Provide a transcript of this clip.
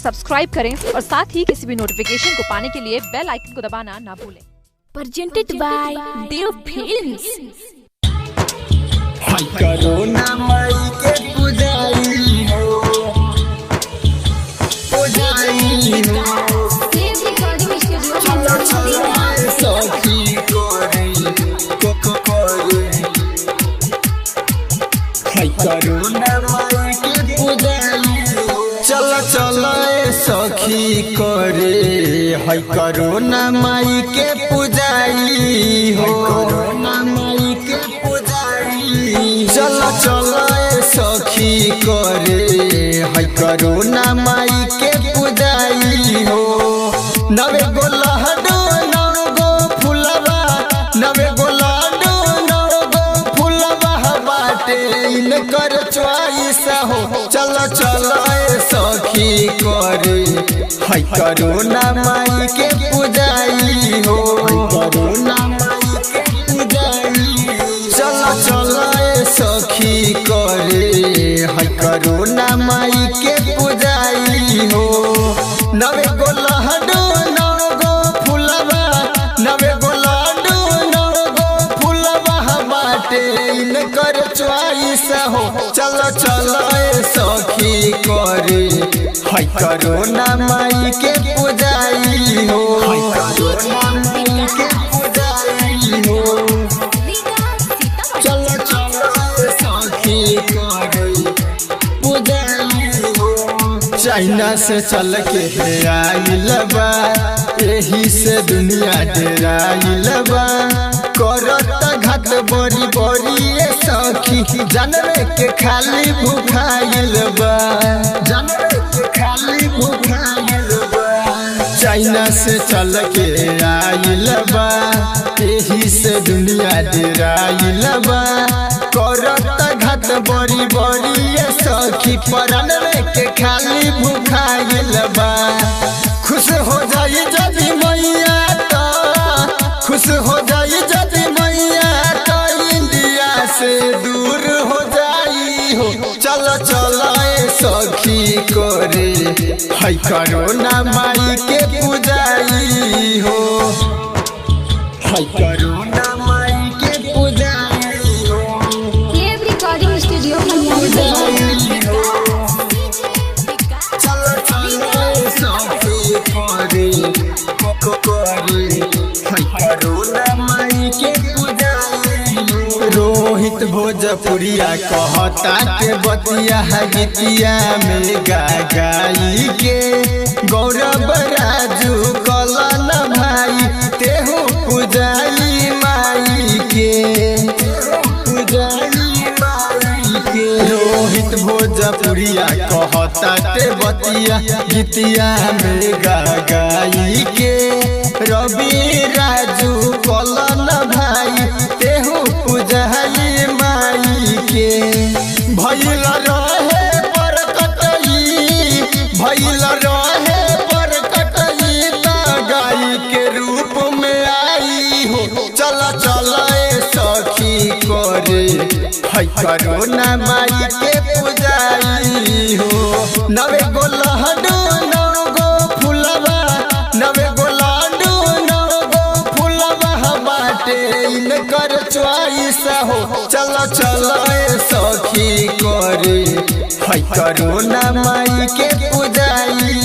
Subscribe करें और साथ ही किसी भी नोटिफिकेशन को पाने के लिए बेल आइकन को दबाना ना भूलें। Presented by Dev Films। Corona माई के पुजारी हो, पुजारी हो। चलो चलो सखी कोरे कोरोना माई के पुजारी हो। चलो चलो सखी करे है कोरोना माई के पुजारी हो, कोरोना माई के पुजारी। चलो चलो सखी करे है कोरोना माई के पुजारी हो। नवे गो लहडो नव गो फुलवा, नवे गो लहडो नव गो फुलवा बाटे इनकर च्वाइस हो। चलो चलो सखी करे है कोरोना माई के पुजारी हो, कोरोना माई के पुजारी। चलो चलो सखी करे है कोरोना माई के पुजारी हो। नवे गो लहडो नव गो फुलवा, नवे गो लहडो नव गो फुलवा बाटे इनकर च्वाइस हो। चलो चलो सखी करे है कोरोना माई के पुजारी हो, कोरोना माई के पुजारी हो। चलो चलो सखी करे पुजारी हो। चाइना से चल के आइल बा, एही से दुनिया डेराइल बा। करत घाट बड़ी बड़ी सखी जानवे के खाली भूखाइल बा, जानवे के खाली भूखाइल बा। चाइना से चल के आइल बा, एही से दुनिया डेराइल बा। करत घाट बड़ी बड़ी सखी परनवे के खाली भूखाइल बा। खुश हो जाई जदी मैया तो, खुश हो जाई जदी मैया तो इंडिया से दूर हो जाई हो। चलो चलो सखी करे है कोरोना माई के पुजारी हो, है कोरोना माई के पुजारी हो। रिकॉर्डिंग स्टूडियो पुजारी हो। चलो चलो सखी करे है कोरोना माई के पुजारी हो। रोहित भोजपुरिया कहता के बतिया गीतिया में गाई के। गौरव राजू कलन भाई तेहू पुजारी माई के, पुजारी माई के। रोहित भोजपुरिया कहता के बतिया गीतिया में गाई के। रवि राजू कलन भाई तेहू पुजारी माई के। भइल रहे पर कटई, भइल रहे पर कटई त गाई के रूप में आई हो। चलो चलो सखी करे है कोरोना माई के पुजारी हो। नवे गो लहडो नव गो फुलवा, नवे गो लहडो नव गो फुलवा बाटे इनकर च्वाइस हो। चलो चलो सखी करे है कोरोना माई के पुजारी